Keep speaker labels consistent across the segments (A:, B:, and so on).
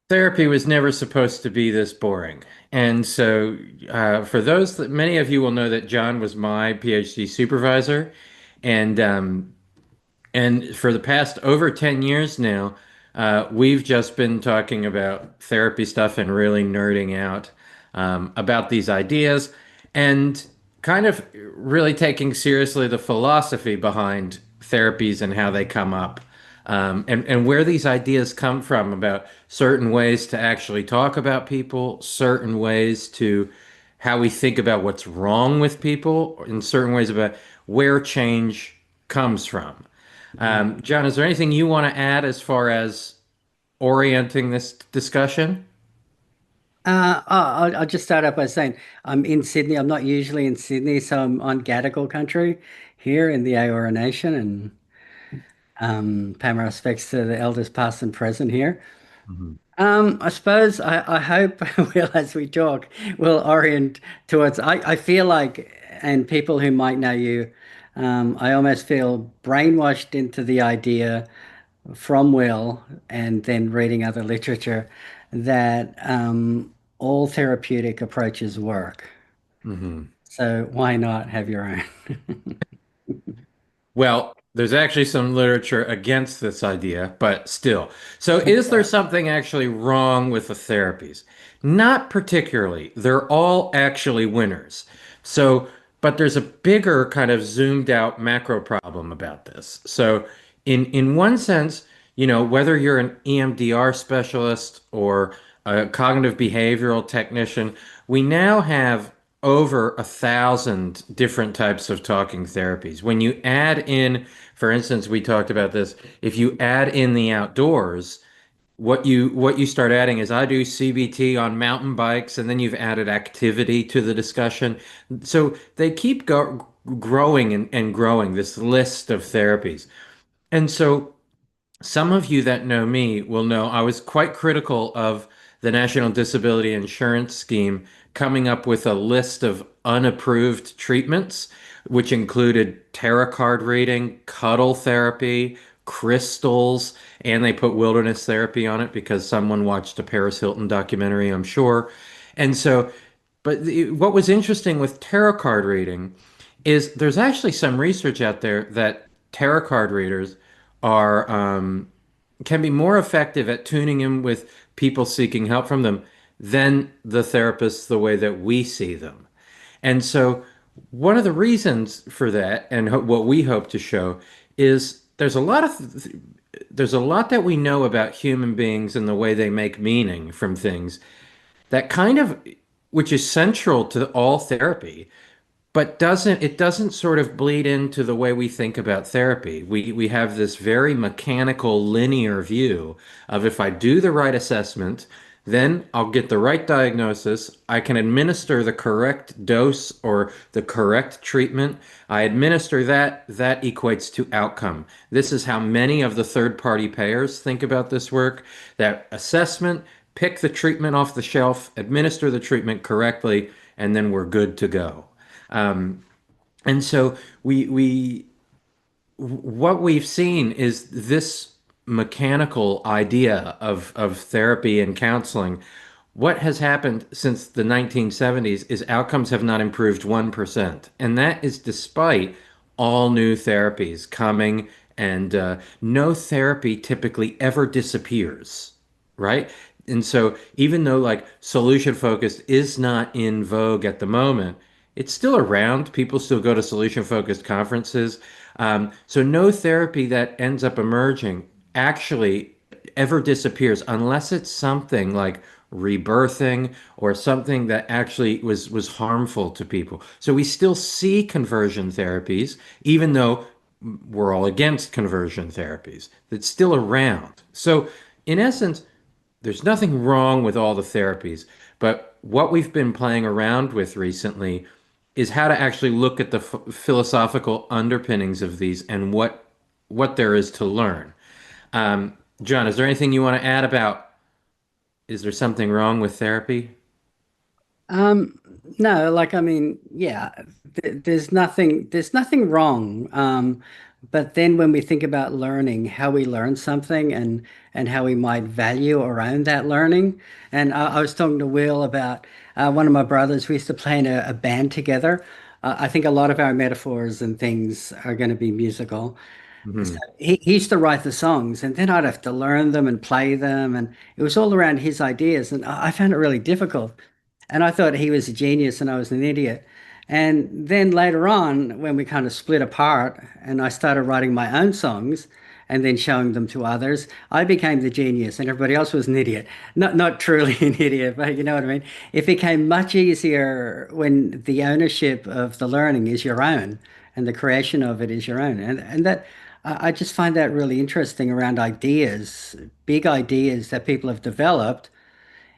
A: Therapy was never supposed to be this boring. And so, for those that many of you will know that John was my PhD supervisor, and for the past over 10 years now, we've just been talking about therapy stuff and really nerding out about these ideas and kind of really taking seriously the philosophy behind therapies and how they come up. And where these ideas come from about certain ways to actually talk about people, certain ways to how we think about what's wrong with people, in certain ways about where change comes from. John, is there anything you want to add as far as orienting this discussion?
B: I'll just start out by saying I'm in Sydney. I'm not usually in Sydney, so I'm on Gadigal country here in the Eora Nation, and pay my respects to the elders past and present here.
A: Mhm.
B: I suppose I hope we'll, as we talk, we'll orient towards. I feel like, and people who might know you, I almost feel brainwashed into the idea from Will and then reading other literature that all therapeutic approaches work.
A: Mhm.
B: So why not have your own?
A: Well, there's actually some literature against this idea, but still. So, is there something actually wrong with the therapies? Not particularly. They're all actually winners. So, but there's a bigger kind of zoomed out macro problem about this. So, in one sense, whether you're an EMDR specialist or a cognitive behavioral technician, we now have over 1,000 different types of talking therapies. When you add in, for instance, we talked about this, if you add in the outdoors, what you start adding is I do CBT on mountain bikes, and then you've added activity to the discussion. So they keep growing and growing this list of therapies. And so some of you that know me will know I was quite critical of the National Disability Insurance Scheme coming up with a list of unapproved treatments, which included tarot card reading, cuddle therapy, crystals, and they put wilderness therapy on it because someone watched a Paris Hilton documentary, I'm sure. And so, what was interesting with tarot card reading is there's actually some research out there that tarot card readers are can be more effective at tuning in with people seeking help from them than the therapists the way that we see them. And so one of the reasons for that and what we hope to show is there's a lot that we know about human beings and the way they make meaning from things that kind of which is central to all therapy but doesn't sort of bleed into the way we think about therapy. We have this very mechanical linear view of if I do the right assessment, then I'll get the right diagnosis. I can administer the correct dose or the correct treatment. I administer that, that equates to outcome. This is how many of the third-party payers think about this work, that assessment, pick the treatment off the shelf, administer the treatment correctly, and then we're good to go. Um, and so we what we've seen is this mechanical idea of therapy and counseling. What has happened since the 1970s is outcomes have not improved 1%. And that is despite all new therapies coming, and no therapy typically ever disappears, right? And so even though like solution focused is not in vogue at the moment, it's still around. People still go to solution focused conferences. So no therapy that ends up emerging actually ever disappears unless it's something like rebirthing or something that actually was harmful to people. So we still see conversion therapies, even though we're all against conversion therapies. It's still around. So in essence, there's nothing wrong with all the therapies, but what we've been playing around with recently is how to actually look at the philosophical underpinnings of these and what there is to learn. John, is there anything you want to add about is there something wrong with therapy?
B: Um, no, like I mean, yeah, there's nothing wrong. But then when we think about learning, how we learn something and how we might value around that learning. And I was talking to Will about one of my brothers. We used to play in a band together. I think a lot of our metaphors and things are going to be musical. So
A: Mhm.
B: he used to write the songs, and then I'd have to learn them and play them, and it was all around his ideas, and I found it really difficult. And I thought he was a genius and I was an idiot. And then later on, when we kind of split apart and I started writing my own songs and then showing them to others, I became the genius and everybody else was an idiot. Not truly an idiot, but you know what I mean? It became much easier when the ownership of the learning is your own and the creation of it is your own. And that I just find that really interesting around ideas, big ideas that people have developed.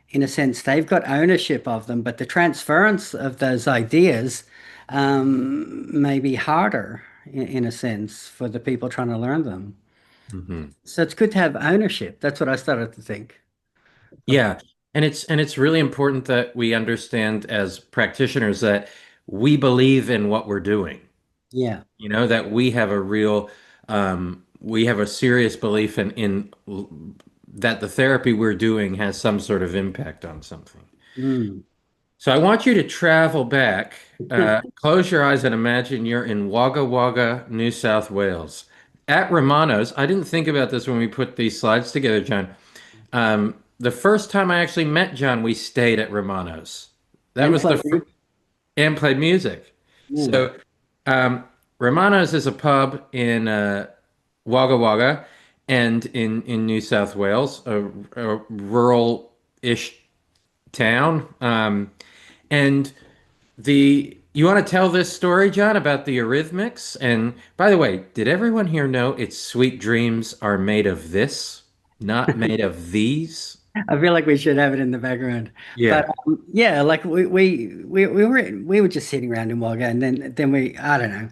B: In a sense, they've got ownership of them, but the transference of those ideas may be harder in a sense for the people trying to learn them.
A: Mhm.
B: So it's good to have ownership. That's what I started to think.
A: Yeah, and it's really important that we understand as practitioners that we believe in what we're doing.
B: Yeah.
A: You know, that we have a real we have a serious belief in that the therapy we're doing has some sort of impact on something.
B: Mm.
A: So I want you to travel back, close your eyes and imagine you're in Wagga Wagga, New South Wales. At Romano's, I didn't think about this when we put these slides together, John. The first time I actually met John, we stayed at Romano's. That
B: And
A: was
B: play
A: the
B: music.
A: and played music.
B: Mm.
A: So um, Romano's is a pub in Wagga Wagga and in New South Wales, a rural-ish town. And the you want to tell this story, John, about the Eurythmics? And by the way, did everyone here know its sweet dreams are made of this, not made of these?
B: I feel like we should have it in the background. But
A: Yeah.
B: yeah, like we were just sitting around in Wagga, and then we I don't know.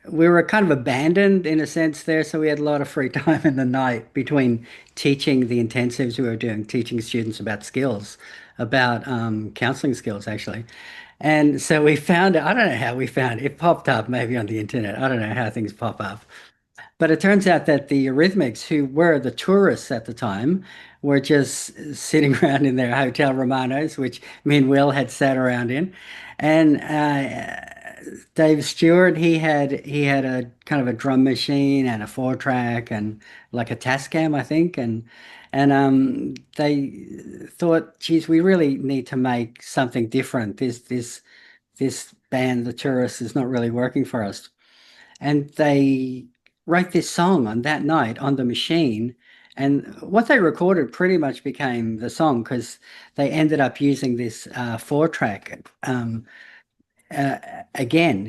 B: We were kind of abandoned in a sense there, so we had a lot of free time in the night between teaching the intensives we were doing, teaching students about skills, about counseling skills actually. And so we found it, I don't know how we found it. It popped up maybe on the internet. I don't know how things pop up. But it turns out that the Eurythmics, who were the tourists at the time, were just sitting around in their hotel Romanos, which me and Will had sat around in. And Dave Stewart, he had a kind of a drum machine and a four track and like a Tascam, I think. And they thought, geez, we really need to make something different. This band, the Tourists, is not really working for us. And they wrote this song on that night on the machine. And what they recorded pretty much became the song because they ended up using this four track again,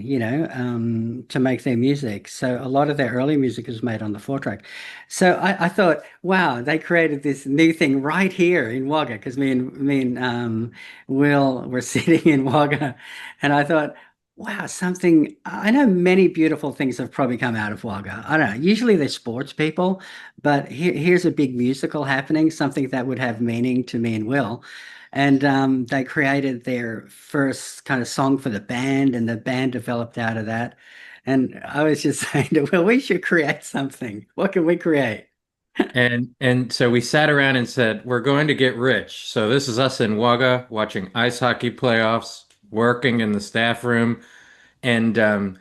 B: to make their music. So a lot of their early music was made on the four track. So I thought, wow, they created this new thing right here in Wagga because me and Will were sitting in Wagga, and I thought, wow, something. I know many beautiful things have probably come out of Wagga. I don't know. Usually they're sports people, but here's a big musical happening, something that would have meaning to me and Will. And they created their first kind of song for the band, and the band developed out of that. And I was just saying, well, we should create something. What can we create?
A: And so we sat around and said, we're going to get rich. So this is us in Wagga watching ice hockey playoffs, working in the staff room, and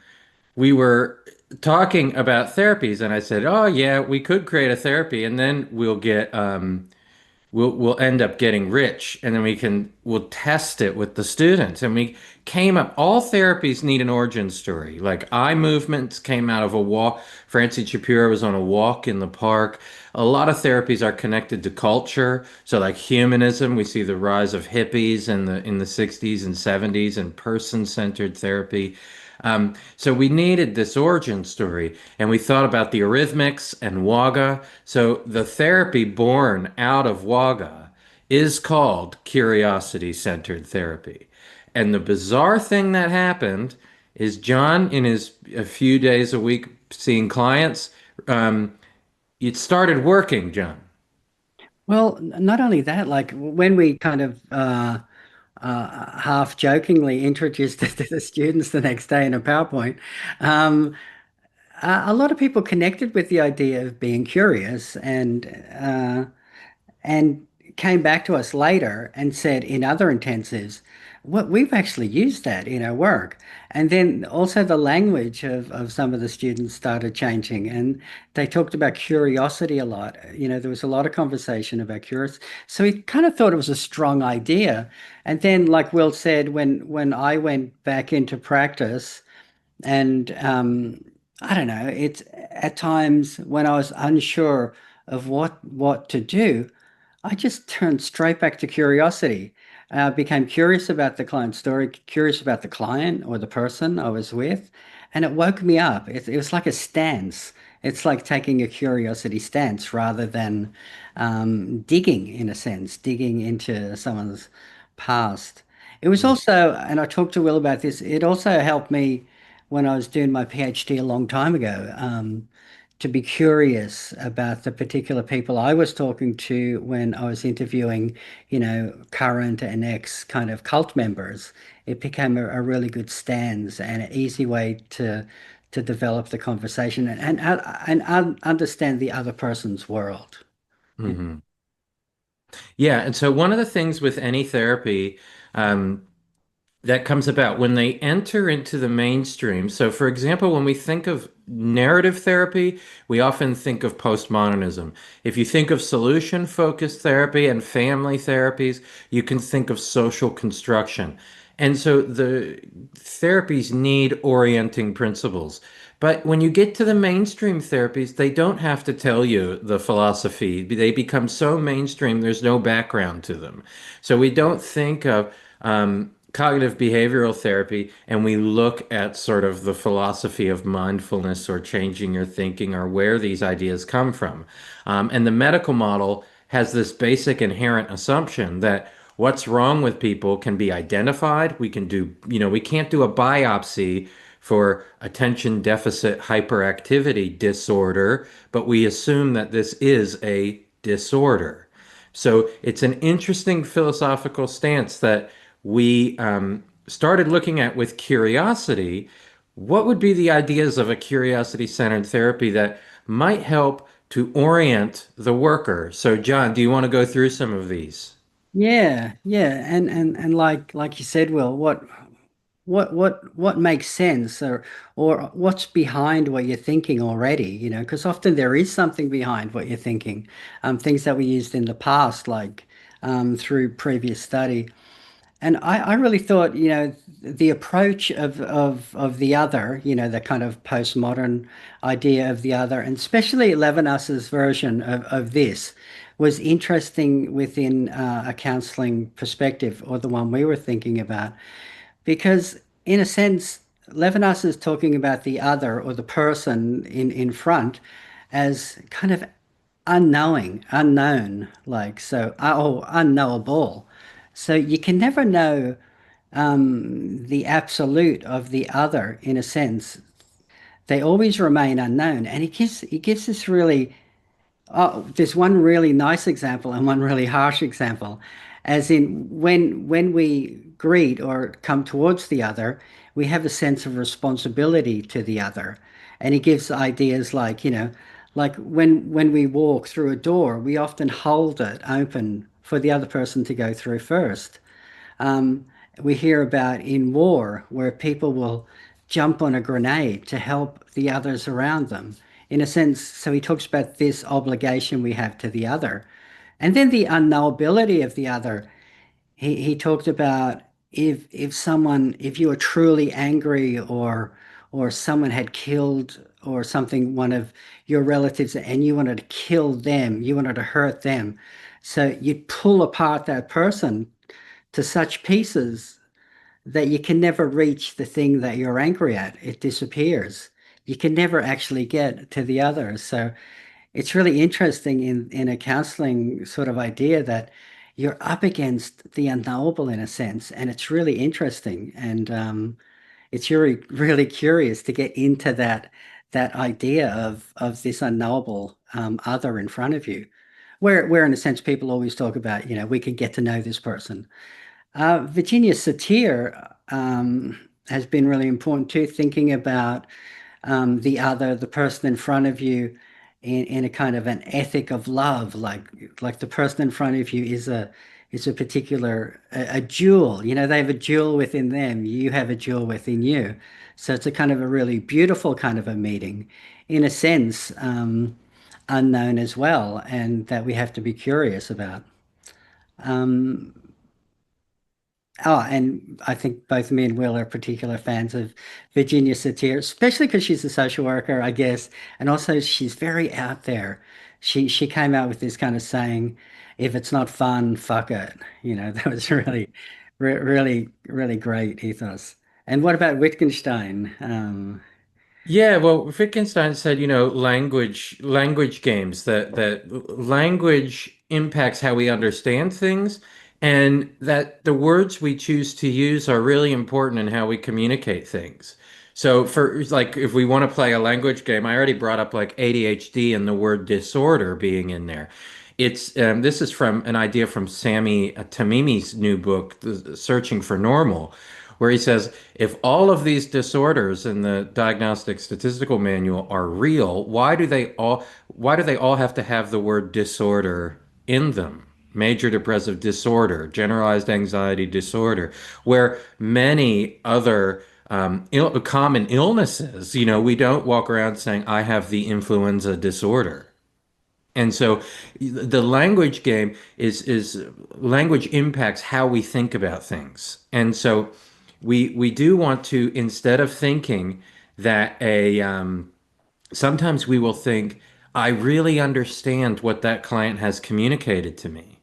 A: we were talking about therapies. And I said, oh yeah, we could create a therapy, and then we'll end up getting rich, and then we'll test it with the students. And we came up, all therapies need an origin story. Like eye movements came out of a walk. Francie Shapiro was on a walk in the park. A lot of therapies are connected to culture. So like humanism, we see the rise of hippies in the 60s and 70s, and person-centered therapy. So we needed this origin story, and we thought about the Eurythmics and Wagga. So the therapy born out of Wagga is called curiosity-centered therapy. And the bizarre thing that happened is John, in his a few days a week seeing clients, um, it started working, John.
B: Well, not only that, like when we kind of half jokingly introduced it to the students the next day in a PowerPoint, um, a lot of people connected with the idea of being curious and came back to us later and said in other intensives, what we've actually used that in our work. And then also the language of some of the students started changing and they talked about curiosity a lot. There was a lot of conversation about curiosity. So we kind of thought it was a strong idea. And then, like Will said, when I went back into practice, and I don't know, it's at times when I was unsure of what to do, I just turned straight back to curiosity. Became curious about the client story, curious about the client or the person I was with, and it woke me up. It was like a stance. It's like taking a curiosity stance rather than digging, in a sense, digging into someone's past. It was also, and I talked to Will about this, it also helped me when I was doing my PhD a long time ago. To be curious about the particular people I was talking to when I was interviewing, current and ex kind of cult members. It became a really good stance and an easy way to develop the conversation and understand the other person's world.
A: Hmm. Yeah, and so one of the things with any therapy, um, that comes about when they enter into the mainstream. So, for example, when we think of narrative therapy, we often think of postmodernism. If you think of solution-focused therapy and family therapies, you can think of social construction. And so the therapies need orienting principles. But when you get to the mainstream therapies, they don't have to tell you the philosophy. They become so mainstream, there's no background to them. So we don't think of cognitive behavioral therapy and we look at sort of the philosophy of mindfulness or changing your thinking or where these ideas come from. And the medical model has this basic inherent assumption that what's wrong with people can be identified. We can do, we can't do a biopsy for attention deficit hyperactivity disorder, but we assume that this is a disorder. So it's an interesting philosophical stance that we started looking at with curiosity. What would be the ideas of a curiosity-centered therapy that might help to orient the worker? So, John, do you want to go through some of these?
B: Yeah, yeah, and like you said, Will, what makes sense or what's behind what you're thinking already, because often there is something behind what you're thinking, things that we used in the past, like through previous study. And I really thought, the approach of the other, the kind of postmodern idea of the other, and especially Levinas's version of this, was interesting within a counseling perspective, or the one we were thinking about, because in a sense, Levinas is talking about the other or the person in front as kind of unknown, like so, or unknowable. So you can never know the absolute of the other in a sense. They always remain unknown, and he gives this really there's one really nice example and one really harsh example, as in when we greet or come towards the other, we have a sense of responsibility to the other, and he gives ideas like like when we walk through a door, we often hold it open for the other person to go through first. Um, we hear about in war where people will jump on a grenade to help the others around them. In a sense, so he talks about this obligation we have to the other. And then the unknowability of the other. He talked about if you were truly angry or someone had killed or something, one of your relatives, and you wanted to kill them, you wanted to hurt them. So you'd pull apart that person to such pieces that you can never reach the thing that you're angry at. It disappears. You can never actually get to the other. So it's really interesting in a counseling sort of idea that you're up against the unknowable in a sense, and it's really interesting. And it's really curious to get into that idea of this unknowable other in front of you. Where in a sense people always talk about, we can get to know this person. Virginia Satir has been really important too, thinking about. the other, the person in front of you, in a kind of an ethic of love, like the person in front of you is a particular a jewel. You know, they have a jewel within them. You have a jewel within you. So it's a kind of a really beautiful kind of a meeting, in a sense, unknown as well, and that we have to be curious about. Um, Oh, and I think both me and Will are particular fans of Virginia Satir, especially because she's a social worker, I guess, and also she's very out there. She came out with this kind of saying, "If it's not fun, fuck it." You know, that was really great ethos. And what about Wittgenstein?
A: Yeah, well, Wittgenstein said, language games, that language impacts how we understand things, and that the words we choose to use are really important in how we communicate things. So for like if we want to play a language game, I already brought up like ADHD and the word disorder being in there. It's this is from an idea from Sami Tamimi's new book, Searching for Normal, where he says if all of these disorders in the Diagnostic Statistical Manual are real, why do they all have to have the word disorder in them? Major depressive disorder, generalized anxiety disorder, where many other common illnesses, we don't walk around saying, I have the influenza disorder. And so the language game is language impacts how we think about things. And so we do want to, instead of thinking that sometimes we will think, I really understand what that client has communicated to me.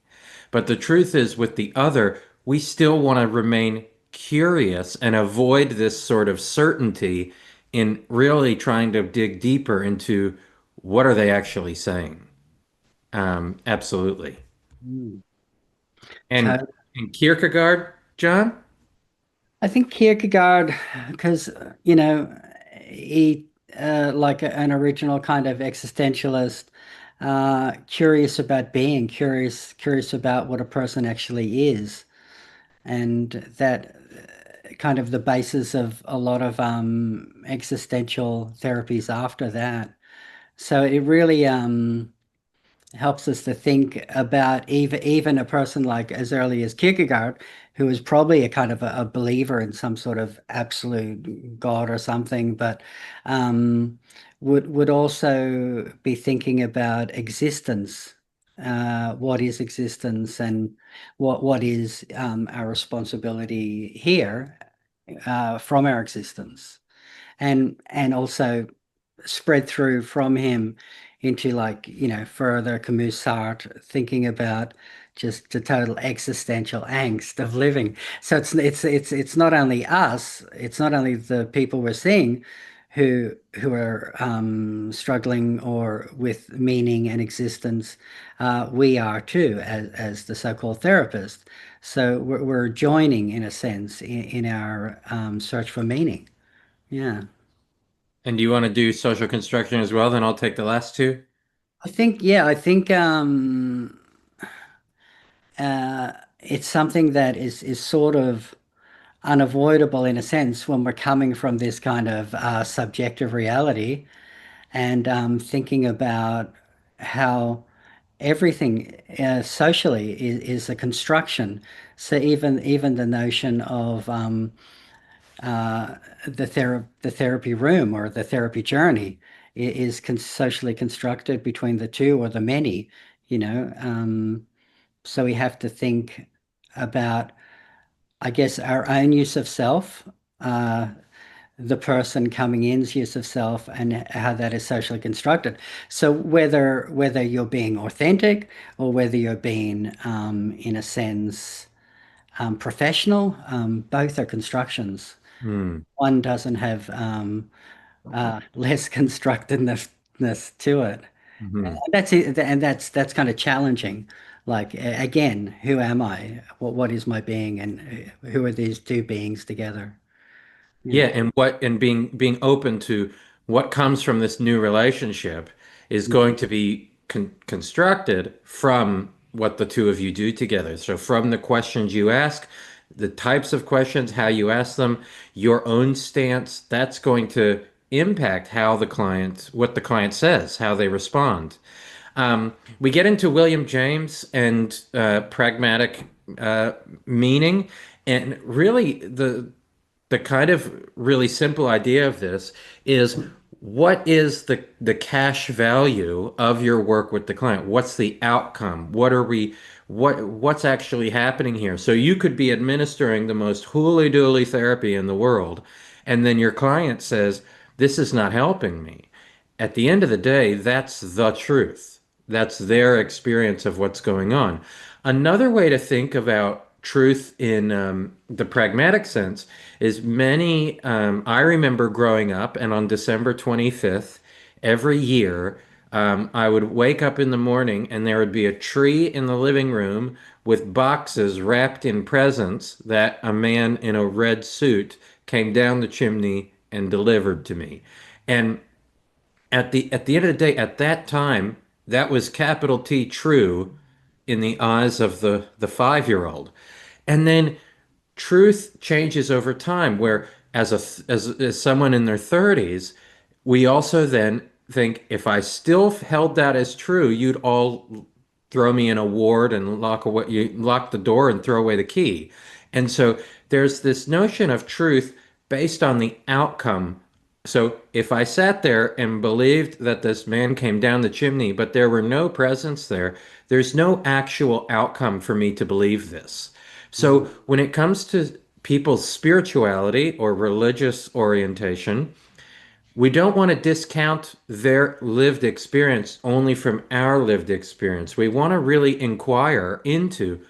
A: But the truth is, with the other, we still want to remain curious and avoid this sort of certainty in really trying to dig deeper into what are they actually saying. Absolutely.
B: Hmm.
A: And and Kierkegaard, John?
B: I think Kierkegaard, because he like an original kind of existentialist, curious about being, curious about what a person actually is, and that kind of the basis of a lot of existential therapies after that. So it really helps us to think about even a person like as early as Kierkegaard, who was probably a kind of a believer in some sort of absolute God or something, but would also be thinking about existence. What is existence, and what is our responsibility here from our existence, and also spread through from him into, like, further Camus Sartre, thinking about just the total existential angst of living. So it's not only us, it's not only the people we're seeing who are struggling or with meaning and existence. We are too, as the so-called therapist. So we're joining in a sense in our search for meaning. Yeah.
A: And do you want to do social construction as well? Then I'll take the last two.
B: I think it's something that is sort of unavoidable in a sense when we're coming from this kind of subjective reality, and thinking about how everything socially is a construction. So even the notion of the therapy room or the therapy journey is socially constructed between the two or the many, you know. So we have to think about, I guess, our own use of self, uh, the person coming in's use of self, and how that is socially constructed. So whether you're being authentic or whether you're being, in a sense, professional, both are constructions.
A: Hmm.
B: One doesn't have less constructedness to it.
A: Mhm.
B: That's it, and that's kind of challenging. Like, again, who am I? What is my being, and who are these two beings together?
A: Yeah,
B: Yeah.
A: and being open to what comes from this new relationship is going to be constructed from what the two of you do together. So from the questions you ask, the types of questions, how you ask them, your own stance, that's going to impact how what the client says, how they respond. We get into William James and pragmatic uh, meaning, and really the kind of really simple idea of this is what is the cash value of your work with the client? What's the outcome? What's actually happening here? So you could be administering the most hooly-dooly therapy in the world, and then your client says, "This is not helping me." At the end of the day, that's the truth. That's their experience of what's going on. Another way to think about truth in the pragmatic sense is I remember growing up, and on December 25th, every year, I would wake up in the morning and there would be a tree in the living room with boxes wrapped in presents that a man in a red suit came down the chimney and delivered to me. And at the end of the day, at that time, that was capital T true in the eyes of the 5-year-old. And then truth changes over time, where as someone in their 30s, we also then think if I still held that as true, you'd all throw me in a ward and lock the door and throw away the key. And so there's this notion of truth based on the outcome. So if I sat there and believed that this man came down the chimney, but there were no presents there, there's no actual outcome for me to believe this. So
B: Mhm.
A: when it comes to people's spirituality or religious orientation, we don't want to discount their lived experience only from our lived experience. We want to really inquire into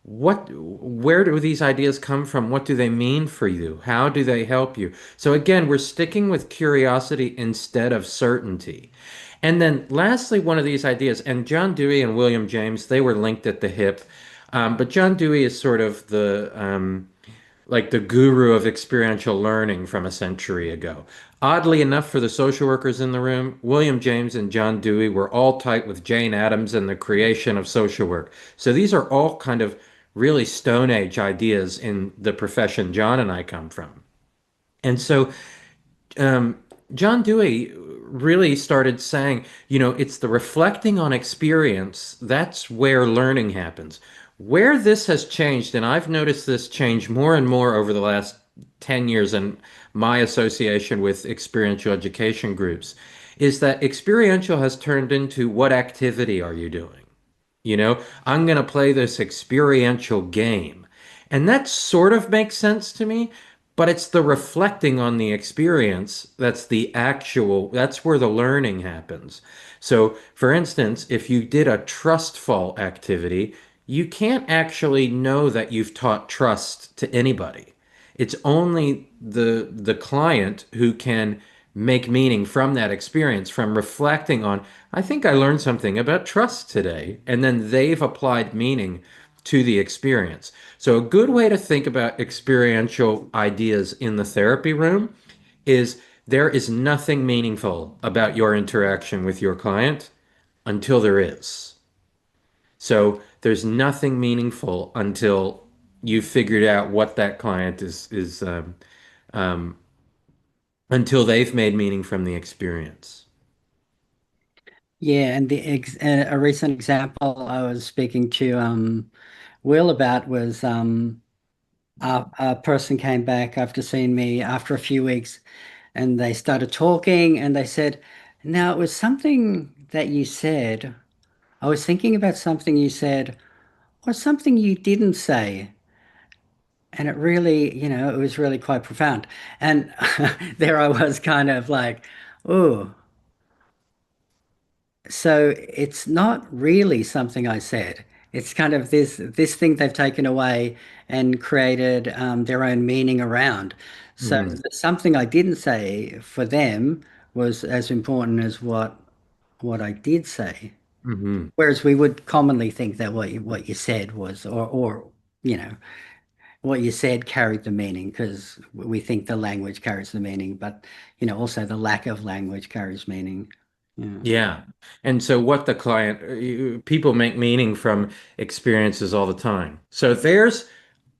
A: where do these ideas come from? What do they mean for you? How do they help you? So again, we're sticking with curiosity instead of certainty. And then lastly, one of these ideas, and John Dewey and William James, they were linked at the hip. But John Dewey is sort of like the guru of experiential learning from a century ago. Oddly enough, for the social workers in the room, William James and John Dewey were all tight with Jane Addams and the creation of social work. So these are all kind of really Stone Age ideas in the profession John and I come from. And so um, John Dewey really started saying, it's the reflecting on experience, that's where learning happens. Where this has changed, and I've noticed this change more and more over the last 10 years in my association with experiential education groups, is that experiential has turned into what activity are you doing? I'm going to play this experiential game. And that sort of makes sense to me, but it's the reflecting on the experience that's where the learning happens. So, for instance, if you did a trustful activity, you can't actually know that you've taught trust to anybody. It's only the client who can make meaning from that experience, from reflecting on, I think I learned something about trust today, and then they've applied meaning to the experience. So a good way to think about experiential ideas in the therapy room is there is nothing meaningful about your interaction with your client until there is. So there's nothing meaningful until you've figured out what that client is um, until they've made meaning from the experience.
B: Yeah, and a recent example I was speaking to Will about was a person came back after seeing me after a few weeks, and they started talking, and they said, "Now it was something that you said. I was thinking about something you said, or something you didn't say." And it really, it was really quite profound. And there I was kind of like, oh, so it's not really something I said. It's kind of this thing they've taken away and created their own meaning around. So
A: Hmm.
B: something I didn't say for them was as important as what I did say.
A: Hmm.
B: Whereas we would commonly think that what you said was, or you know, what you said carried the meaning because we think the language carries the meaning, but also the lack of language carries meaning. Yeah.
A: Yeah. And so what people make meaning from experiences all the time. So there's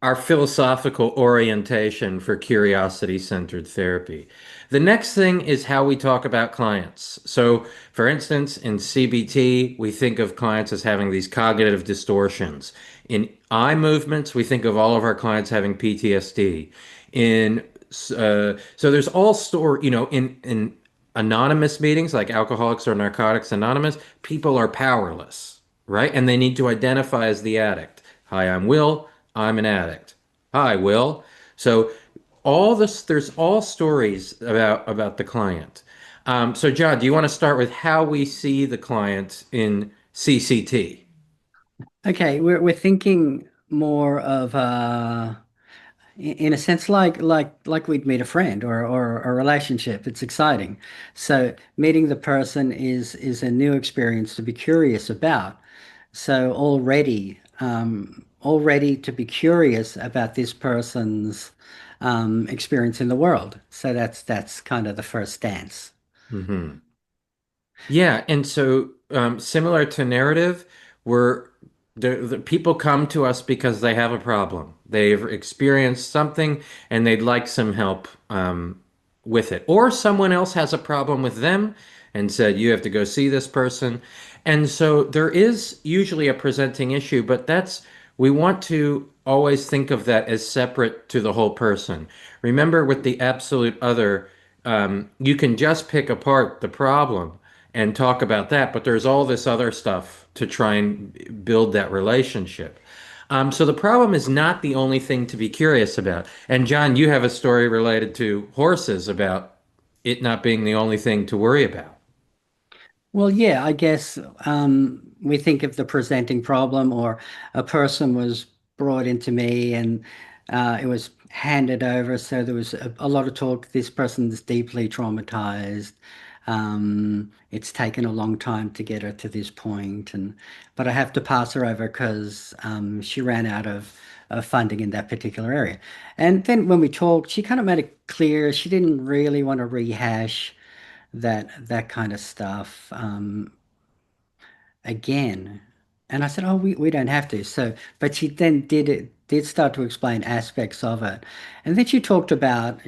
A: our philosophical orientation for curiosity-centered therapy. The next thing is how we talk about clients. So, for instance, in CBT, we think of clients as having these cognitive distortions. In eye movements, we think of all of our clients having PTSD. In so there's all story, in anonymous meetings like Alcoholics or Narcotics Anonymous, people are powerless, right? And they need to identify as the addict. Hi, I'm Will. I'm an addict. Hi, Will. So all this, there's all stories about the client. So John, do you want to start with how we see the client in CCT?
B: Okay, we're thinking more of in a sense like we'd meet a friend or a relationship. It's exciting. So meeting the person is a new experience to be curious about. So already to be curious about this person's experience in the world. So that's kind of the first stance.
A: Hmm. Yeah, and so similar to narrative, we're the people come to us because they have a problem. They've experienced something and they'd like some help with it. Or someone else has a problem with them and said, you have to go see this person. And so there is usually a presenting issue, but we want to always think of that as separate to the whole person. Remember, with the absolute other, you can just pick apart the problem and talk about that, but there's all this other stuff to try and build that relationship. So the problem is not the only thing to be curious about. And John, you have a story related to horses about it not being the only thing to worry about.
B: Well, yeah, I guess we think of the presenting problem, or a person was brought into me and it was handed over. So there was a lot of talk. This person's deeply traumatized. It's taken a long time to get her to this point, and but I have to pass her over because she ran out of funding in that particular area. And then when we talked, she kind of made it clear she didn't really want to rehash that kind of stuff again. And I said, "Oh, we don't have to." So, but she then did start to explain aspects of it, and then she talked about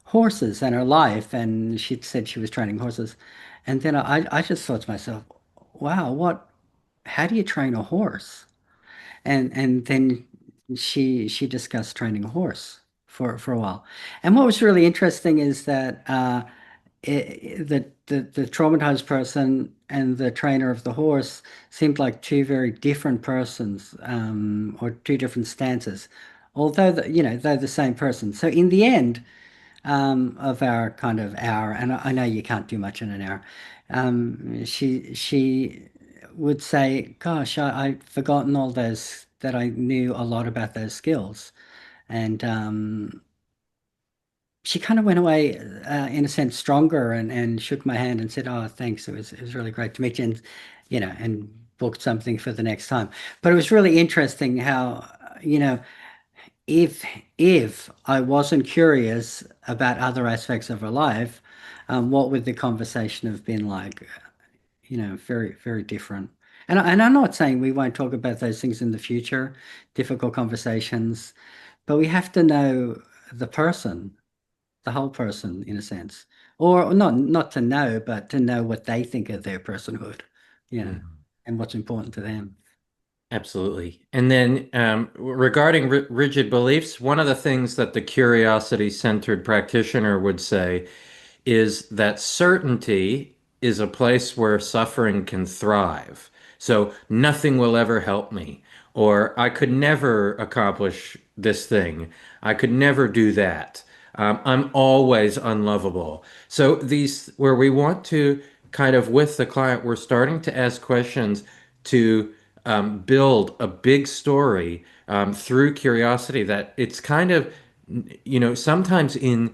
B: horses and her life, and she said she was training horses, and then I just thought to myself, "Wow, what? How do you train a horse?" And then she discussed training a horse for a while, and what was really interesting is that the traumatized person and the trainer of the horse seemed like two very different persons, or two different stances, although they're the same person. So in the end of our kind of hour, and I know you can't do much in an hour, she would say, "Gosh, I'd forgotten all those that I knew a lot about those skills," and she kind of went away in a sense stronger and shook my hand and said, "Oh, thanks. It was really great to meet you," and and booked something for the next time. But it was really interesting how if if I wasn't curious about other aspects of her life, what would the conversation have been like? Very very different. And I'm not saying we won't talk about those things in the future, difficult conversations, but we have to know the person, the whole person in a sense, or not to know, but to know what they think of their personhood, you know,
A: Mhm.
B: and what's important to them.
A: Absolutely. And then regarding rigid beliefs, one of the things that the curiosity-centered practitioner would say is that certainty is a place where suffering can thrive. So nothing will ever help me, or I could never accomplish this thing. I could never do that. I'm always unlovable. So these, where we want to kind of with the client, we're starting to ask questions to build a big story through curiosity that it's kind of, sometimes in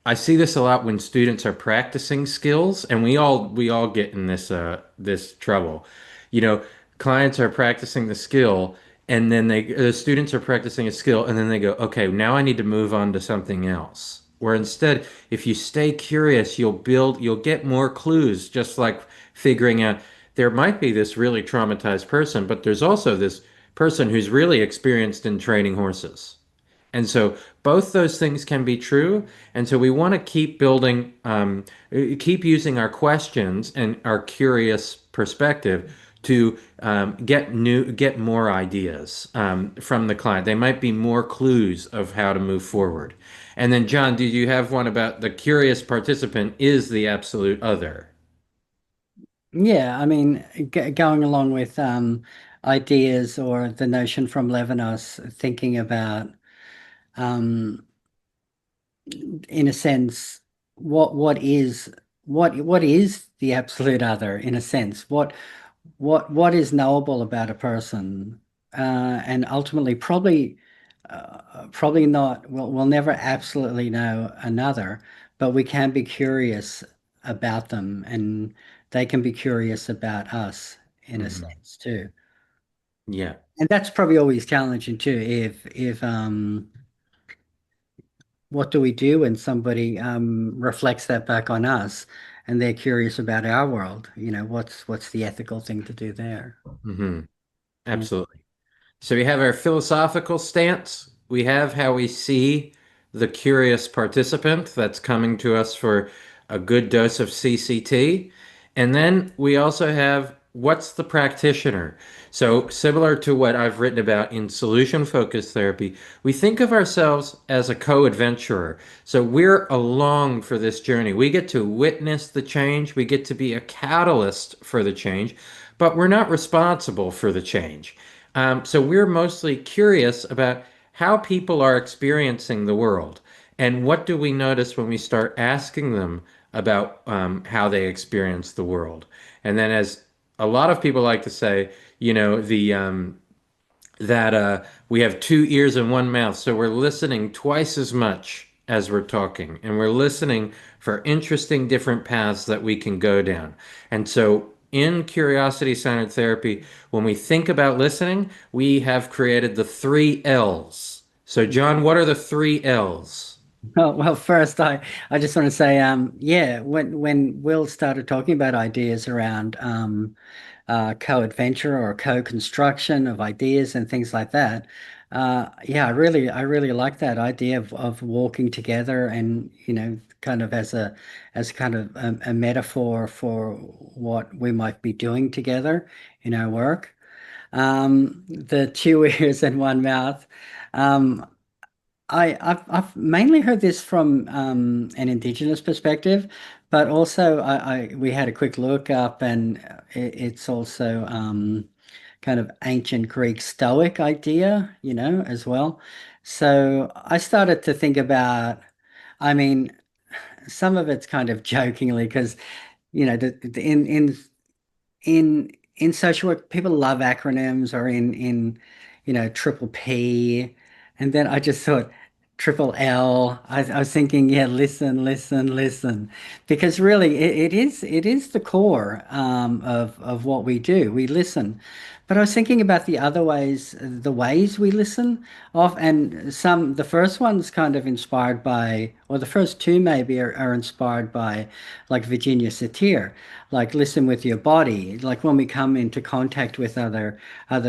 A: I see this a lot when students are practicing skills, and we all get in this trouble. You know, clients are practicing the skill, and then the students are practicing a skill, and then they go, okay, now I need to move on to something else. Where instead, if you stay curious, you'll get more clues, just like figuring out there might be this really traumatized person, but there's also this person who's really experienced in training horses. And so both those things can be true. And so we want to keep building, keep using our questions and our curious perspective to get more ideas from the client. They might be more clues of how to move forward. And then, John, did you have one about the curious participant is the absolute other?
B: Yeah, I mean, going along with ideas or the notion from Levinas, thinking about, um, in a sense, what is the absolute other? In a sense, what is knowable about a person, and ultimately, probably not. We'll never absolutely know another, but we can be curious about them, and they can be curious about us in a
A: Mhm.
B: sense too.
A: Yeah.
B: And that's probably always challenging too. If what do we do when somebody reflects that back on us, and they're curious about our world? You know, what's the ethical thing to do there?
A: Hmm.
B: Yeah.
A: Absolutely. So we have our philosophical stance. We have how we see the curious participant that's coming to us for a good dose of CCT. And then we also have what's the practitioner. So similar to what I've written about in solution focused therapy, we think of ourselves as a co-adventurer. So we're along for this journey. We get to witness the change. We get to be a catalyst for the change, but we're not responsible for the change. So we're mostly curious about how people are experiencing the world and what do we notice when we start asking them about how they experience the world. And then, as a lot of people like to say, the that we have two ears and one mouth. So we're listening twice as much as we're talking, and we're listening for interesting different paths that we can go down. And so in curiosity centered therapy, when we think about listening, we have created the three L's. So, John, what are the three L's?
B: Oh, well, first I just want to say, yeah, when Will started talking about ideas around co-adventure or co-construction of ideas and things like that, yeah, I really like that idea of walking together, and kind of as kind of a metaphor for what we might be doing together in our work. The two ears and one mouth. Um, I've mainly heard this from an Indigenous perspective, but also we had a quick look up, and it's also kind of ancient Greek Stoic idea, as well. So I started to think about, I mean, some of it's kind of jokingly because in social work, people love acronyms, or in triple P, and then I just thought triple L. I was thinking, yeah, listen, listen, listen, because really it is the core of what we do. We listen, but I was thinking about the ways we listen off, and the first one's kind of inspired by, or the first two maybe are inspired by, like Virginia Satir, like listen with your body, like when we come into contact with other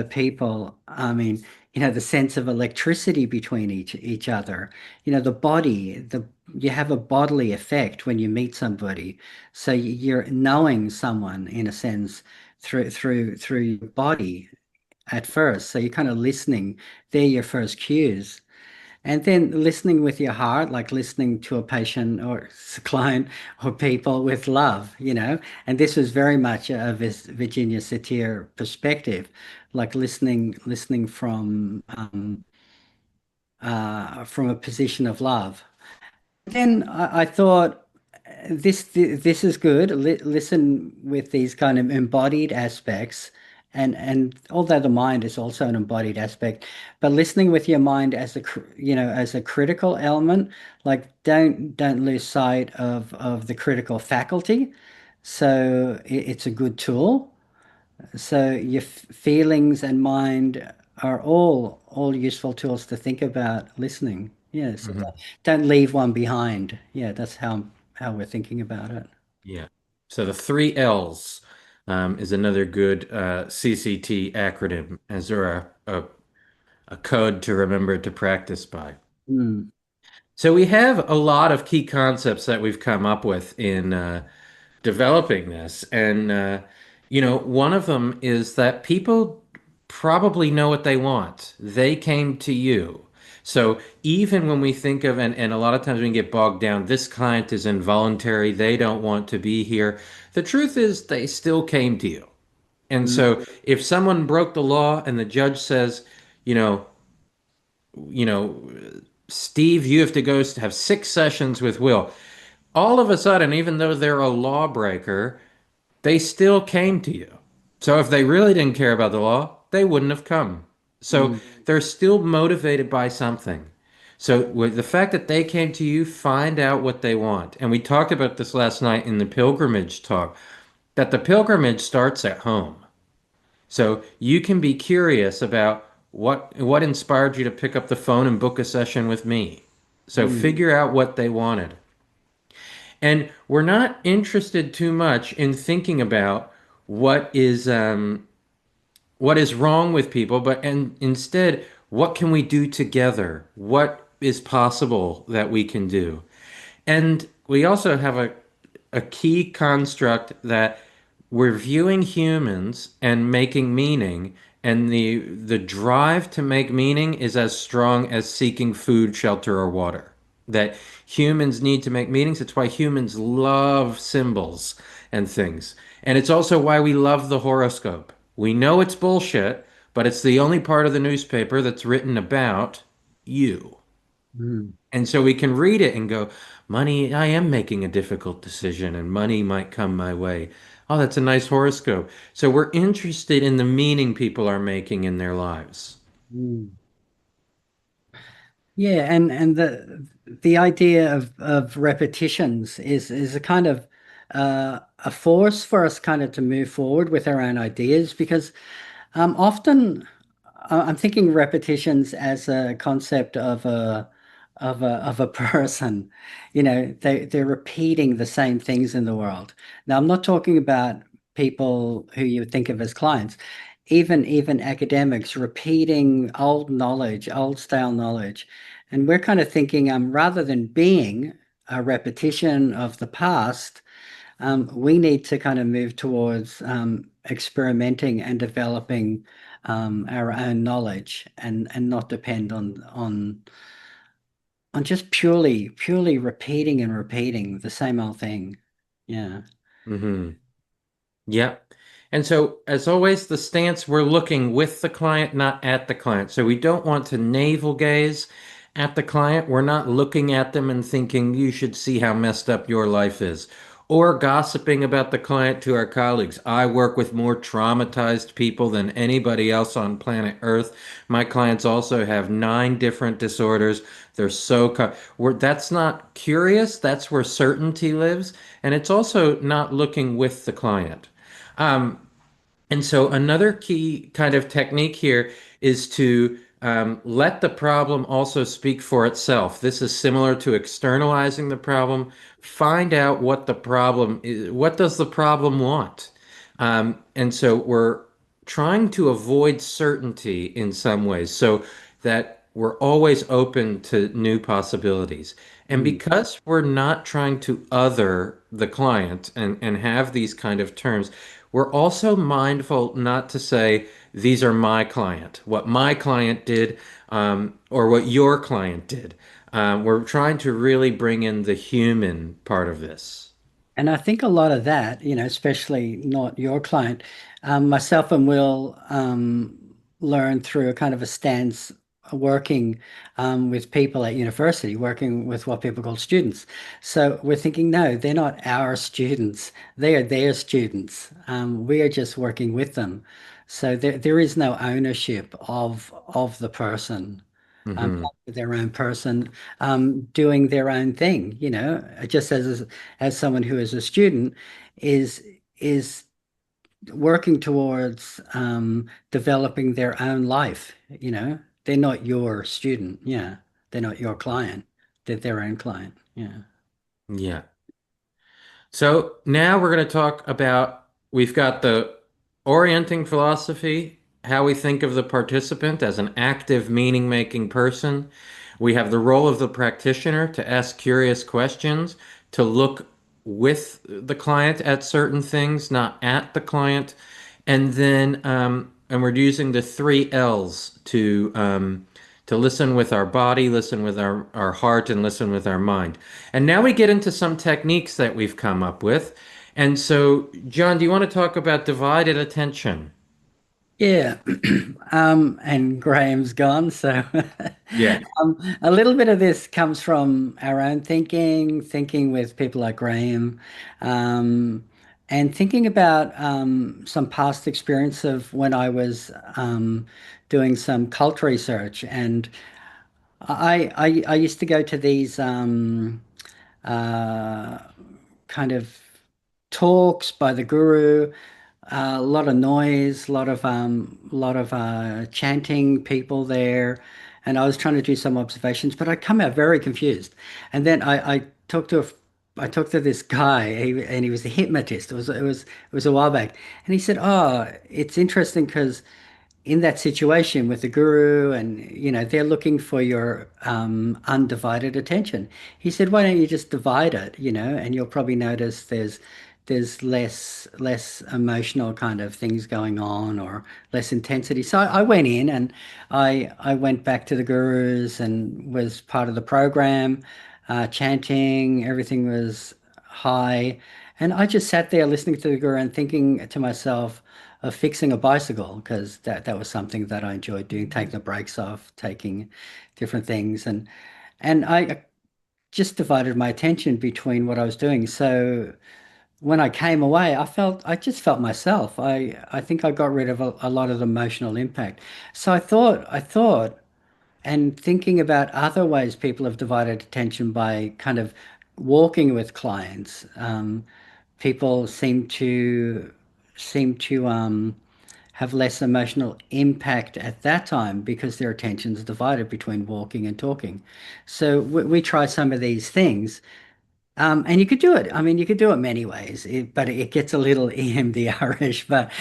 B: people. I mean, the sense of electricity between each other, the body, you have a bodily effect when you meet somebody, so you're knowing someone in a sense through your body at first, so you're kind of listening. They're your first cues. And then listening with your heart, like listening to a patient or client or people with love, And this was very much a Virginia Satir perspective, like listening from a position of love. Then I thought, this is good. Listen with these kind of embodied aspects, and although the mind is also an embodied aspect, but listening with your mind as as a critical element, like don't lose sight of the critical faculty. So it's a good tool. So your feelings and mind are all useful tools to think about listening. Yeah, so
A: Mhm.
B: don't leave one behind. Yeah, that's how we're thinking about it.
A: Yeah. So the three L's is another good CCT acronym, as there are a code to remember to practice by.
B: Mm,
A: So we have a lot of key concepts that we've come up with in developing this. And, one of them is that people probably know what they want. They came to you. So even when we think of, and a lot of times we can get bogged down, this client is involuntary, they don't want to be here. The truth is they still came to you. And
B: mm,
A: so if someone broke the law and the judge says, you know, you know, Steve, you have to go have 6 sessions with Will. All of a sudden, even though they're a lawbreaker, they still came to you. So if they really didn't care about the law, they wouldn't have come. So
B: mm,
A: they're still motivated by something. So with the fact that they came to you, find out what they want. And we talked about this last night in the pilgrimage talk, that the pilgrimage starts at home. So you can be curious about what inspired you to pick up the phone and book a session with me. So
B: mm,
A: figure out what they wanted. And we're not interested too much in thinking about what is um, what is wrong with people, but and instead, what can we do together? What is possible that we can do? And we also have a key construct that we're viewing humans and making meaning, and the drive to make meaning is as strong as seeking food, shelter, or water. That humans need to make meanings. It's why humans love symbols and things. And it's also why we love the horoscope. We know it's bullshit, but it's the only part of the newspaper that's written about you.
B: mm,
A: And so we can read it and go, money, I am making a difficult decision and money might come my way. Oh, that's a nice horoscope. So we're interested in the meaning people are making in their lives.
B: mm. Yeah, and the idea of repetitions is a kind of a force for us kind of to move forward with our own ideas because often I'm thinking repetitions as a concept of a person. You know, they're repeating the same things in the world. Now, I'm not talking about people who you would think of as clients. Even academics repeating old knowledge, old style knowledge. And we're kind of thinking, rather than being a repetition of the past, we need to kind of move towards experimenting and developing our own knowledge and not depend on just purely repeating and repeating the same old thing. Yeah.
A: Hmm. Yep. And so, as always, the stance we're looking with the client, not at the client. So, we don't want to navel gaze at the client. We're not looking at them and thinking, you should see how messed up your life is. Or gossiping about the client to our colleagues. I work with more traumatized people than anybody else on planet Earth. My clients also have 9 different disorders. They're that's not curious. That's where certainty lives. And it's also not looking with the client. Um, and so another key kind of technique here is to let the problem also speak for itself. This is similar to externalizing the problem. Find out what the problem is. What does the problem want? And so we're trying to avoid certainty in some ways so that we're always open to new possibilities. And
B: Mm.
A: because we're not trying to other the client and have these kind of terms, we're also mindful not to say, these are my client, what my client did, or what your client did. We're trying to really bring in the human part of this.
B: And I think a lot of that, especially not your client, myself and Will learn through a kind of a stance working with people at university, working with what people call students. So we're thinking, no, they're not our students. They are their students. We are just working with them. So there is no ownership of the person.
A: Hmm.
B: Their own person, doing their own thing, just as someone who is a student is working towards developing their own life, They're not your student, yeah. They're not your client. They're their own client, yeah.
A: Yeah. So now we're going to talk about we've got the orienting philosophy, how we think of the participant as an active, meaning-making person. We have the role of the practitioner to ask curious questions, to look with the client at certain things, not at the client. And we're using the three L's to listen with our body, listen with our heart, and listen with our mind. And now we get into some techniques that we've come up with. And so, John, do you want to talk about divided attention?
B: Yeah. And Graham's gone, so
A: Yeah.
B: a little bit of this comes from our own thinking with people like Graham, um, and thinking about some past experience of when I was doing some cult research, and I used to go to these uh, kind of talks by the guru, a lot of noise, a lot of chanting people there, and I was trying to do some observations, but I come out very confused. And then I I talked to this guy, and he was a hypnotist. It was a while back, and he said, "Oh, it's interesting because." In that situation with the guru and they're looking for your undivided attention. He said, why don't you just divide it, and you'll probably notice there's less emotional kind of things going on or less intensity. So I went in and I went back to the gurus and was part of the program, chanting, everything was high. And I just sat there listening to the guru and thinking to myself of fixing a bicycle because that was something that I enjoyed doing, taking the brakes off, taking different things, and I just divided my attention between what I was doing. So when I came away, I just felt myself. I think I got rid of a lot of the emotional impact. So I thought, and thinking about other ways people have divided attention by kind of walking with clients. People seem to have less emotional impact at that time because their attention's divided between walking and talking. So we try some of these things, and you could do it. I mean, you could do it many ways, but it gets a little EMDR-ish. But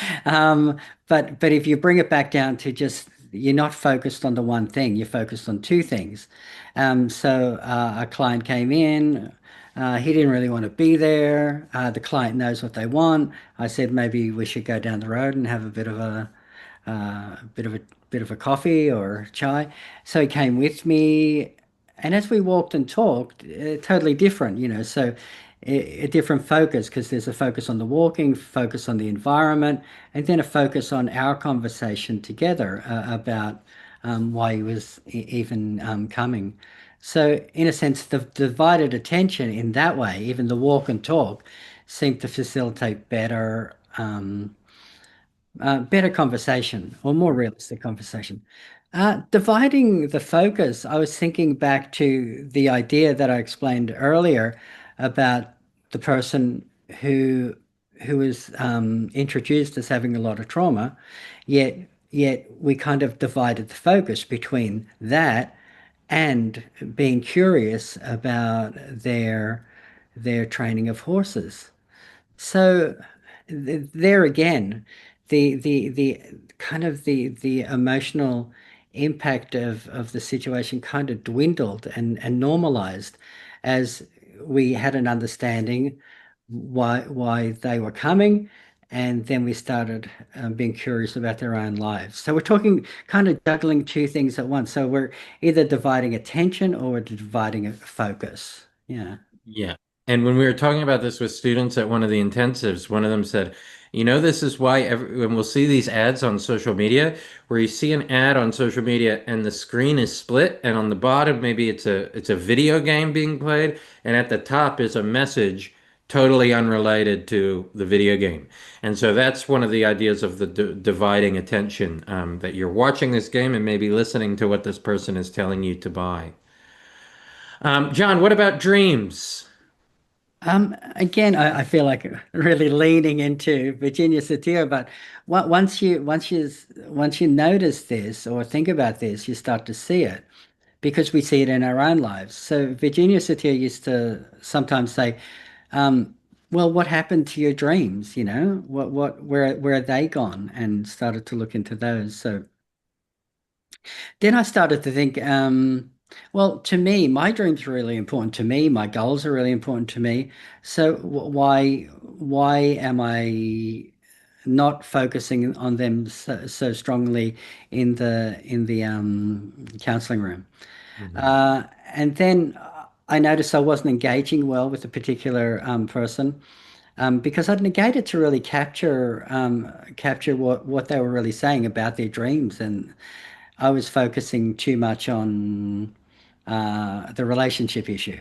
B: if you bring it back down to just you're not focused on the one thing, you're focused on two things. So a client came in. He didn't really want to be there. The client knows what they want. I said maybe we should go down the road and have a bit of a coffee or chai. So he came with me, and as we walked and talked, totally different, So a different focus because there's a focus on the walking, focus on the environment, and then a focus on our conversation together about why he was even coming. So, in a sense, the divided attention in that way, even the walk and talk, seemed to facilitate better conversation or more realistic conversation. Dividing the focus, I was thinking back to the idea that I explained earlier about the person who was introduced as having a lot of trauma, yet yet we kind of divided the focus between that and being curious about their training of horses. So there again, the kind of the emotional impact of the situation kind of dwindled and normalized as we had an understanding why they were coming, and then we started being curious about their own lives. So we're talking kind of juggling two things at once. So we're either dividing attention or we're dividing a focus. Yeah.
A: Yeah. And when we were talking about this with students at one of the intensives, one of them said, this is why when we'll see these ads on social media, where you see an ad on social media and the screen is split, and on the bottom maybe it's a video game being played, and at the top is a message totally unrelated to the video game. And so that's one of the ideas of the dividing attention, that you're watching this game and maybe listening to what this person is telling you to buy. John, what about dreams?
B: Again, I feel like really leaning into Virginia Satir, but once you notice this or think about this, you start to see it because we see it in our own lives. So Virginia Satir used to sometimes say, "Well, what happened to your dreams? Where are they gone?" And started to look into those. So then I started to think. Well, to me, my dreams are really important to me. My goals are really important to me. So why am I not focusing on them so strongly in the counseling room?
A: Hmm.
B: Uh, and then I noticed I wasn't engaging well with a particular person because I'd negated to really capture what they were really saying about their dreams, and I was focusing too much on the relationship issue.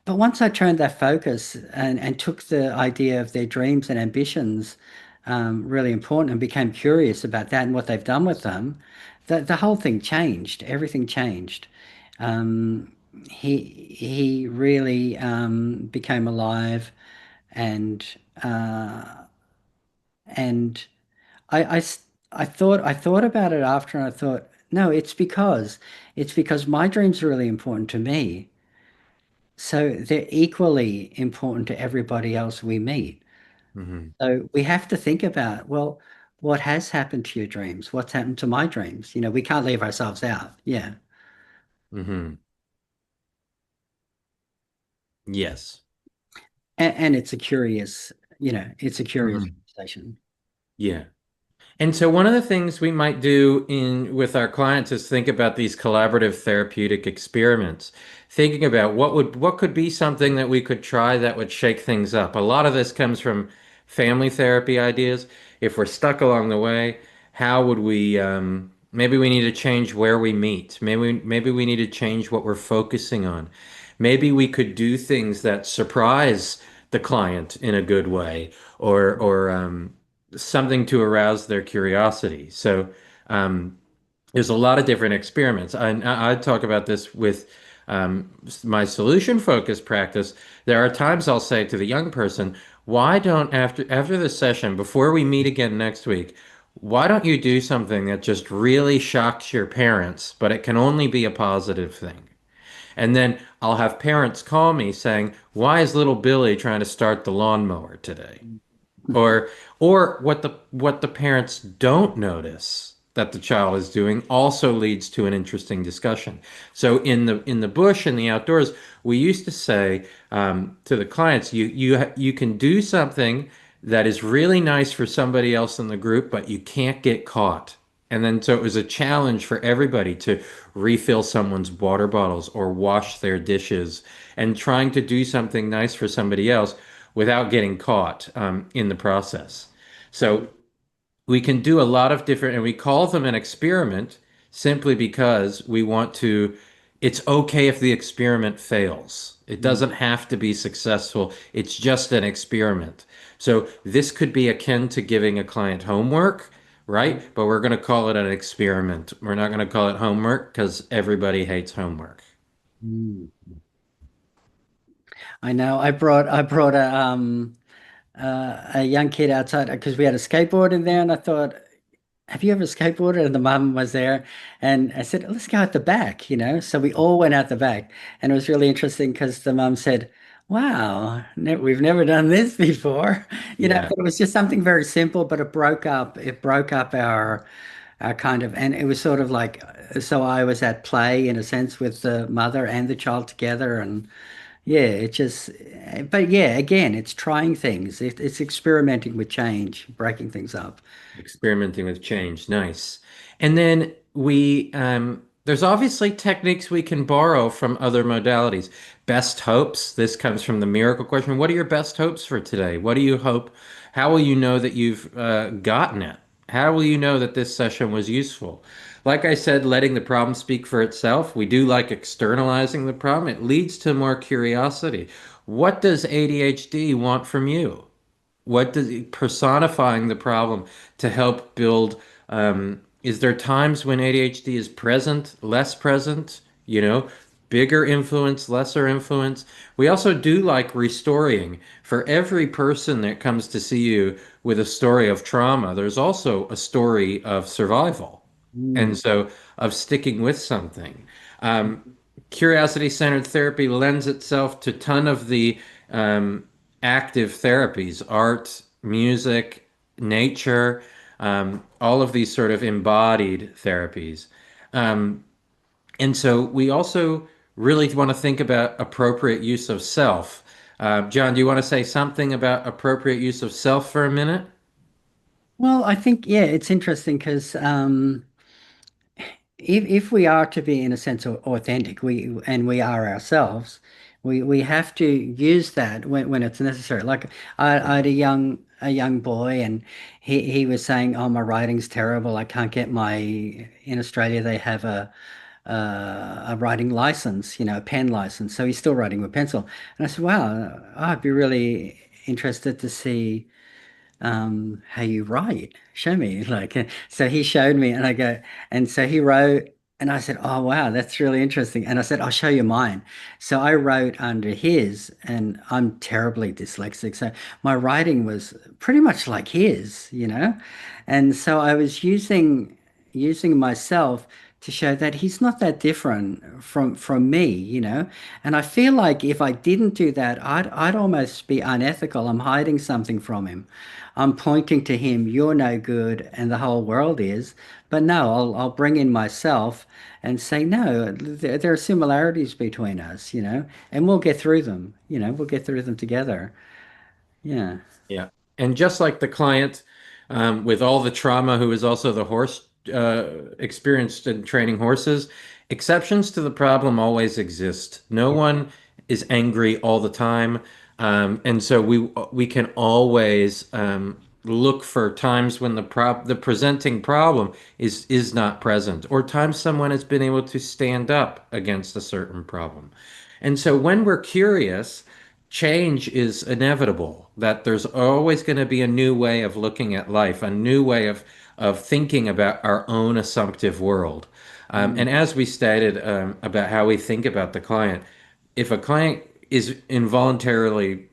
B: But once I turned that focus and took the idea of their dreams and ambitions really important and became curious about that and what they've done with them, the whole thing changed. Everything changed. Um, he really became alive, and uh, and I, I s- I thought about it after, and I thought, no, it's because my dreams are really important to me. So they're equally important to everybody else we meet.
A: Hmm.
B: So we have to think about, well, what has happened to your dreams? What's happened to my dreams? We can't leave ourselves out. Yeah.
A: Hmm. Yes.
B: And it's a curious, it's a curious
A: Hmm.
B: conversation.
A: Yeah. And so one of the things we might do in with our clients is think about these collaborative therapeutic experiments, thinking about what could be something that we could try that would shake things up. A lot of this comes from family therapy ideas. If we're stuck along the way, how would we maybe we need to change where we meet. Maybe we need to change what we're focusing on. Maybe we could do things that surprise the client in a good way or something to arouse their curiosity. So um, there's a lot of different experiments. I talk about this with my solution focused practice. There are times I'll say to the young person, why don't after the session, before we meet again next week, why don't you do something that just really shocks your parents, but it can only be a positive thing? And then I'll have parents call me saying, why is little Billy trying to start the lawnmower today? Or or what the parents don't notice that the child is doing also leads to an interesting discussion. So in the bush in the outdoors, we used to say to the clients, you can do something that is really nice for somebody else in the group, but you can't get caught. And then so it was a challenge for everybody to refill someone's water bottles or wash their dishes and trying to do something nice for somebody else without getting caught in the process. So we can do a lot of different, and we call them an experiment simply because we want to, it's okay if the experiment fails. It doesn't have to be successful. It's just an experiment. So this could be akin to giving a client homework, right? But we're going to call it an experiment. We're not going to call it homework because everybody hates homework.
B: Mm. I know. I brought a young kid outside because we had a skateboard in there, and I thought, have you ever skateboarded? And the mum was there, and I said, let's go out the back, So we all went out the back, and it was really interesting because the mum said, wow, we've never done this before.
A: Yeah.
B: But it was just something very simple, but it broke up our kind of, and it was sort of like, so I was at play in a sense with the mother and the child together, and yeah, but yeah, again, it's trying things. It's experimenting with change, breaking things up.
A: Experimenting with change. Nice. And then there's obviously techniques we can borrow from other modalities. Best hopes. This comes from the miracle question. What are your best hopes for today? What do you hope? How will you know that you've gotten it? How will you know that this session was useful? Like I said, letting the problem speak for itself. We do like externalizing the problem. It leads to more curiosity. What does ADHD want from you? What does personifying the problem to help build? Is there times when ADHD is present, less present? Bigger influence, lesser influence. We also do like restoring. For every person that comes to see you with a story of trauma, there's also a story of survival. And
B: Mm,
A: so of sticking with something. Um, Curiosity-centered therapy lends itself to a ton of the um, active therapies, art, music, nature, all of these sort of embodied therapies. Um, And so we also really want to think about appropriate use of self. John, do you want to say something about appropriate use of self for a minute?
B: Well, I think, yeah, it's interesting because if we are to be in a sense authentic, we are ourselves, we have to use that when it's necessary. Like I had a young boy, and he was saying, "Oh, my writing's terrible. I can't get my." In Australia, they have a writing license, a pen license. So he's still writing with pencil. And I said, "Wow, I'd be really interested to see." How you write, show me. Like, so he showed me, and I go, and so he wrote, and I said, oh wow, that's really interesting. And I said, I'll show you mine. So I wrote under his, and I'm terribly dyslexic, so my writing was pretty much like his. And so I was using myself to show that he's not that different from me. And I feel like if I didn't do that, I'd almost be unethical. I'm hiding something from him. I'm pointing to him, you're no good, and the whole world is. But no, I'll bring in myself and say, no, there are similarities between us, and we'll get through them, we'll get through them together. Yeah.
A: Yeah. And just like the client with all the trauma, who is also the horse experienced in training horses, exceptions to the problem always exist. No one is angry all the time. And so we can always look for times when the presenting problem is not present, or times someone has been able to stand up against a certain problem. And so when we're curious, change is inevitable, that there's always going to be a new way of looking at life, a new way of thinking about our own assumptive world.
B: Mm.
A: And as we stated about how we think about the client, if a client is involuntarily,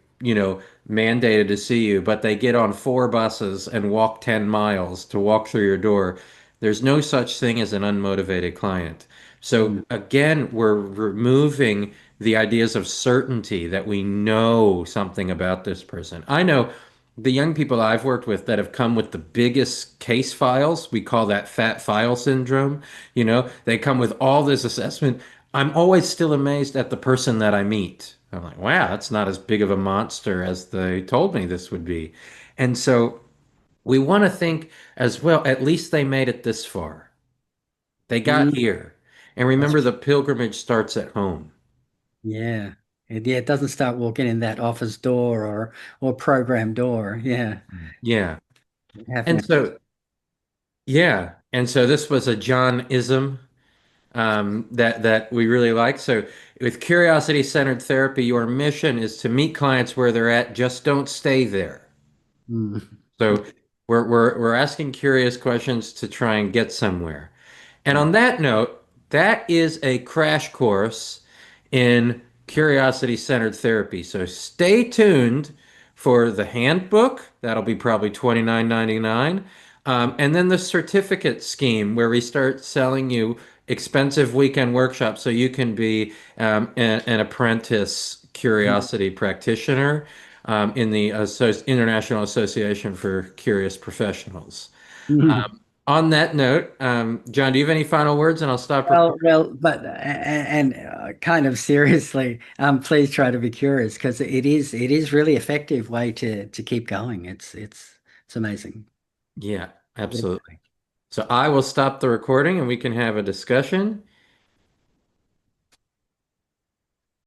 A: mandated to see you, but they get on 4 buses and walk 10 miles to walk through your door, there's no such thing as an unmotivated client. So
B: Mm.
A: again, we're removing the ideas of certainty that we know something about this person. I know the young people I've worked with that have come with the biggest case files, we call that fat file syndrome. They come with all this assessment. I'm always still amazed at the person that I meet. I'm like, wow, that's not as big of a monster as they told me this would be. And so we want to think as well, at least they made it this far. They got
B: Mm.
A: here. And
B: That's
A: remember, the pilgrimage starts at home.
B: Yeah. Yeah, it doesn't start walking in that office door or program door. Yeah.
A: Yeah.
B: Having
A: And
B: a
A: so, yeah. And so this was a John-ism that we really like. So with curiosity-centered therapy, your mission is to meet clients where they're at. Just don't stay there.
B: Mm.
A: So we're asking curious questions to try and get somewhere. And on that note, that is a crash course in curiosity-centered therapy. So stay tuned for the handbook. That'll be probably $29.99. And then the certificate scheme where we start selling you expensive weekend workshops so you can be an apprentice curiosity practitioner in the International Association for Curious Professionals.
B: Mm.
A: On that note, John, do you have any final words? And I'll stop
B: Well,
A: recording.
B: well, but and kind of seriously, please try to be curious because it is really effective way to keep going. It's amazing.
A: Yeah, absolutely. So I will stop the recording and we can have a discussion.